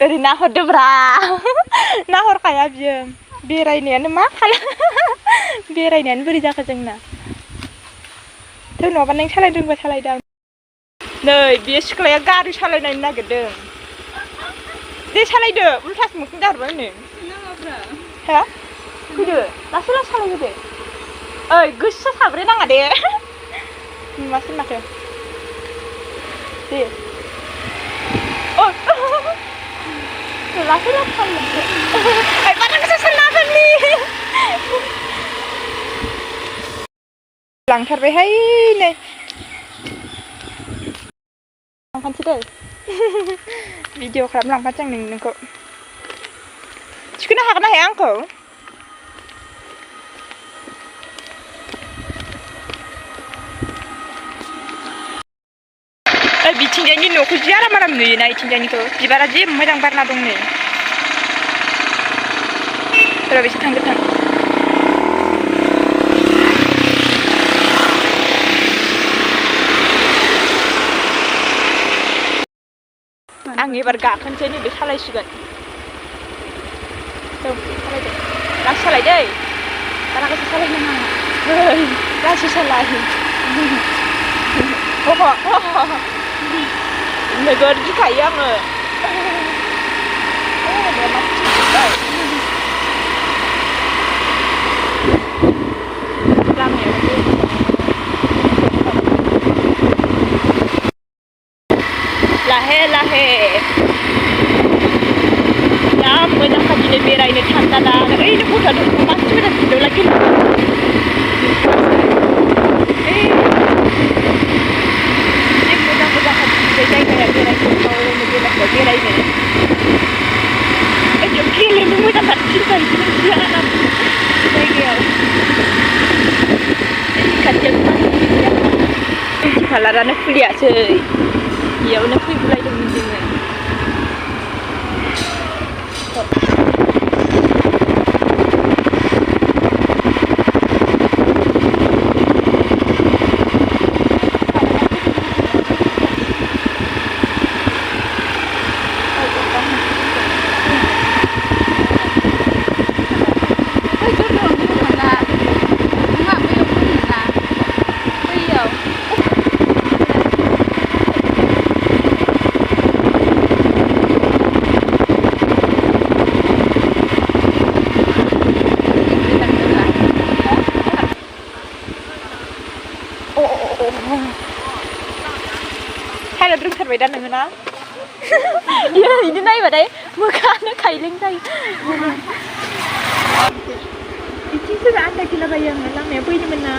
ओरै नाहरदोब्रा नाहरखाया बियो बेरायनायानो मा खालाम बेरायनायानो बोरै जाखो जोंना नङाबा नों सालायदोंबा सालायदों नै बे सिख्लाया गारि सालायनायनो नागिरदों दे सालायदो उल्थासो मोखां जाहरबाय नै हा फैदो लासै लासै सालायदो ओइ गोसा साब्रे नाङा दे नुवासै माथो दे लासै लासै सालायदो ओइ माथो गोसा सालायनाङाखै लांथारबायहाय नै लांफानोसै दै भिडिअ खालामलांफानोसै आं नोंखौ थिखोनो हागोन ना हाया आंखौ बिथिंजायनि न'खौ जि आराम आराम नुयोना इथिंजायनिखौ बिबारा जि मोजां बारना दं नै र' बेसो थांदो थां आं एबार गाखोनोसै नैबे सालायसिगोन औ सालायदो लासै सालाय दै बारा गोसा सालायनो नाङा लासै सालाय नोगोद गिखायो आङो लाहे लाहे जा मोजां दिनै बेरायनो थान्दा ओरैनो गथ'आ दंफां मानसि मोजां खिन्थावला खिन्थु मोजां जायगाया बेरायनो बेरायनो गेलेनो मोजां थारसिनबाय जि आराम जायगायाव खाथियाव बिउटि पार्लारानो खुलियासै बेयावनो फैगुलायदोंमोन जोङो हायला रोंथारबाय दा नोङो ना बिदि नायबाथाय मोखाङानो खायलें जायो बिथिंसो आन्दायखोलाबायो आङो लामाया फैदोंमोन ना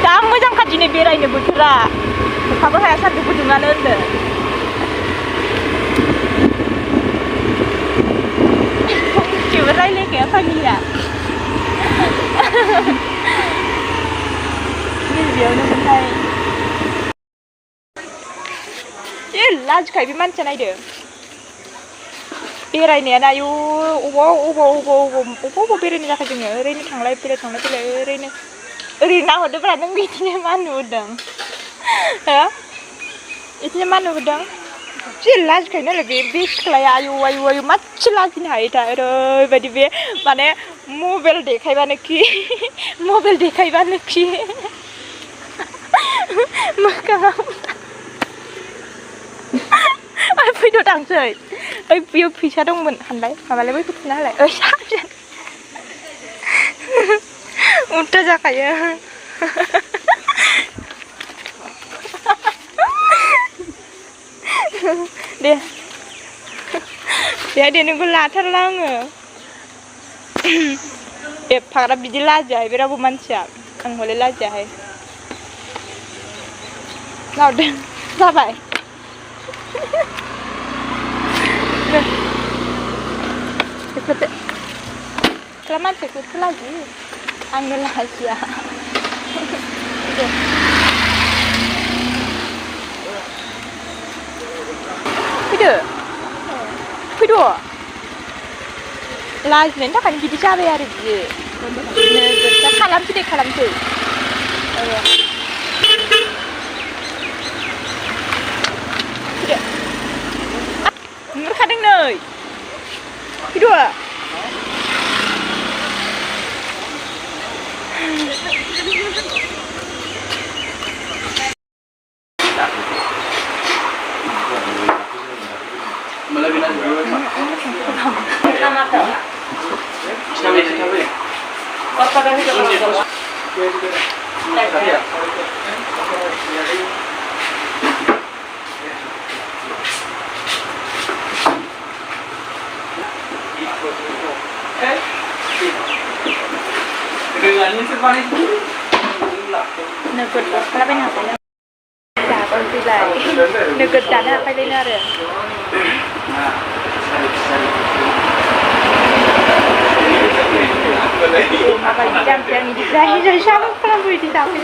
जा मोजांखा दिनै बेरायनो बोथोरा अखाबो हाया सान्दुंबो दुङानो होनदों फंसेबो रायलायखाया फाग्लिया बेयावनो मोनहाय ए लाजिखायो बे मानसिया नायदो बेरायनायानो आयु अबाव बेरायनो जाखो जोङो ओरैनो थांलाय फैलाय ओरैनो नाहरदोब्रा नों बिदिनो मा नुदों हो बिदिनो मा नुदों जि लाजिखायो नालाय बे सिख्लाया आयु माथि लाजिनो हायोथा ओरैबायदि बे माने मबाइल देखायबानोखि मोखाङाव फैद' थांसै ओइ बेयाव फैसा दंमोन हानलाय माबालाय बैखौ थुना होलाय ओइ साबसिन उल्था जाखायो दे नोंखौ लाथारला आङो एफाग्राब बिदि लाजियाहाय बे रावबो मानसिया आं हले लाजियाहाय नाहरदो जाबाय सिख्ला मानसिखौसो लाजियो आंनो लाजिया फैदो फैद' लाजिनायनि थाखायनो बिदि जाबाय आरो बियो नोगोद खालामसै दे खालामसै नुहुरखादों नै फैद' नोगोद गस्लाबायनो हाबाय जागोन फैलाय नोगोद जानो हाबायलायनो आरो माबायदि जामसै आं बिदि जाहै सामफ्रामबो बिदि जाफै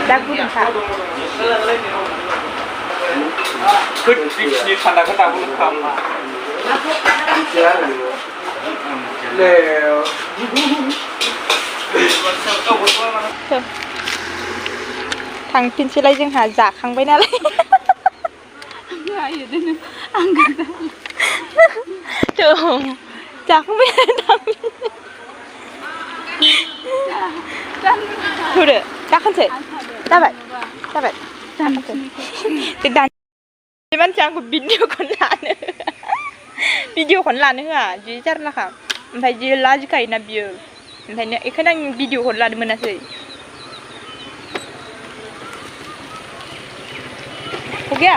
दा गुदुंखा बिसिनि थान्दाखौ दाबो लोंखामा थांफिनसैलाय जोंहा जाखांबाय नालाय जाखांबाय थुदो जाखानसै जाबाय बे मानसिया आंखौ भिडिअ'खौनो लानो होआ जि जारलाखा ओमफ्राय जि लाजिखायोना बियो ओंखायनो बेखायनो आं भिडिअ'खौनो लानो मोनासै गैया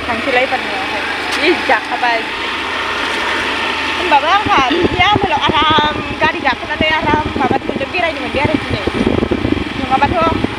थांसैलाय एबारनियावहाय जि जाखाबाय होमबाबो आंहा बिदि आमोलाव आराम गारि गाखोनानै आराम माबा मोनदों बेरायनो मोनबाय आरो दिनै नङाबाथ'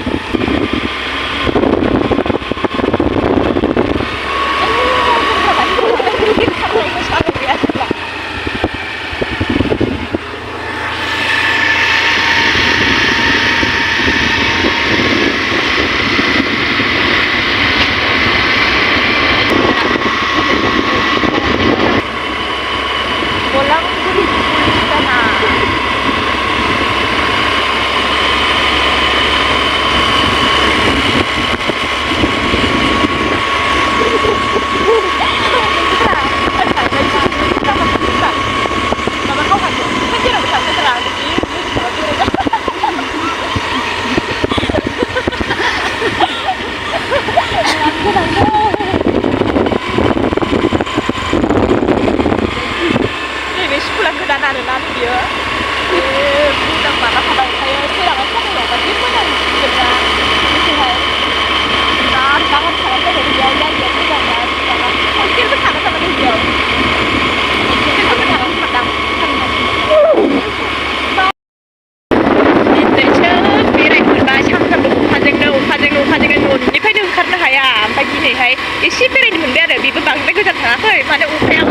एसे बेरायनो मोनबाय आरो बेबो बांद्राय गोजान थाङाखै माने अखाया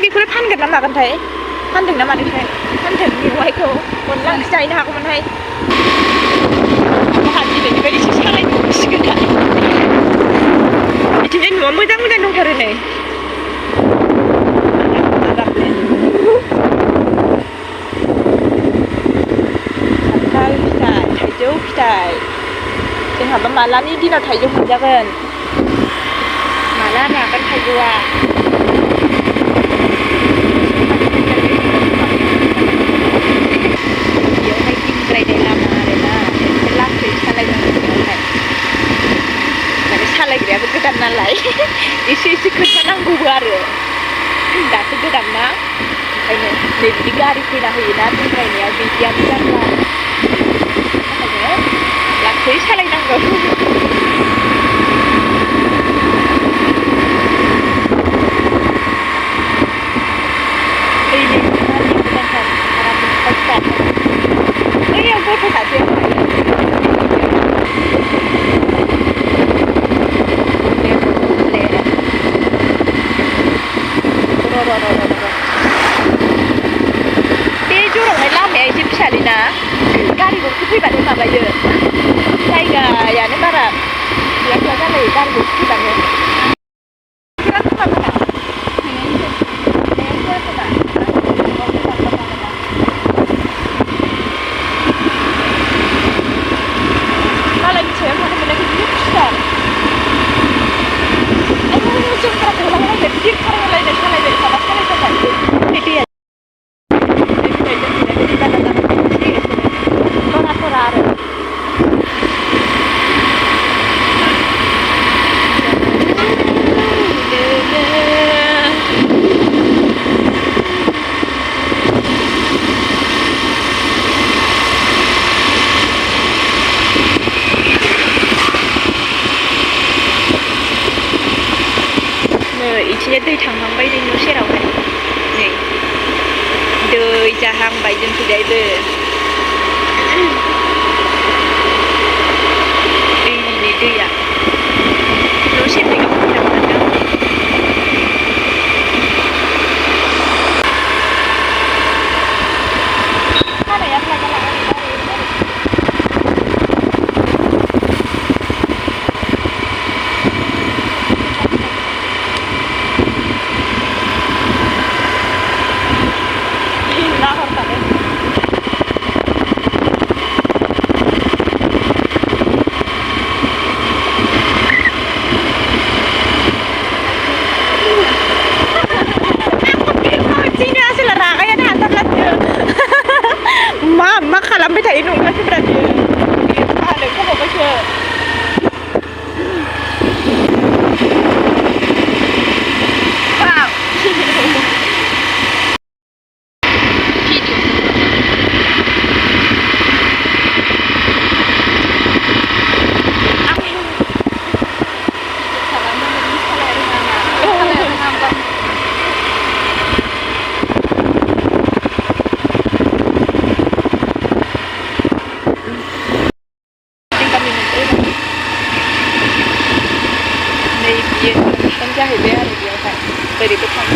बेखौनो फानगोन ना मागोनथाय फानदों ना मादोंथाय फानदों मेवाइखौ अनला ओंख्रि जाहैनो हागौमोनहाय आंहा दिनैनिफ्राय एसे सालायनो मोनसिगोन दा बिदिनो न'आ मोजां दंथारो नै थाइजौ फिथाइ जोंहाबा मालानि दिनाव थाइजौ मोनजागोन माला रागोन थाइजौआ बेयावहाय गिदिंद्रायनाय लामा आरोना लासै सालायनांगौहाय माने सालायग्रायाबो गोदान नालाय एसे खोन्थानांगौबो आरो दासो गोदान ना ओंखायनो नै बिदि गारि फैना होयोना गिदिंद्रायनायाव बिदियानो जारला लासै सालायनांगौ बैयाव गथ' सासे deh. Ini dia. Lu sih pegang macam-macam. Mana ya pelajaran dari Mama kalau beda ini kan berarti ada kok mau baca wow kan jahitnya hari dia kan dari depan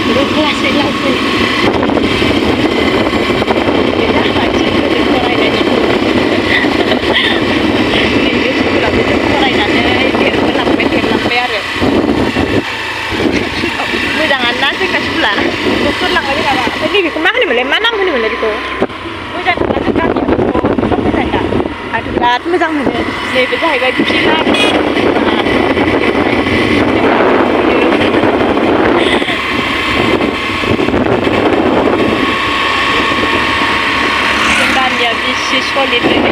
duduk kelas lagi kita lagi ke korai dan ini sekolah beda korai dan dia lampe ya jangan nanti ke sebelah ukur lang lagi apa ini kemana nih mana nih gitu jangan Adulat moजां मोनो नैबे जाहैबाय बिमा जोंनिया बिसि सलिदों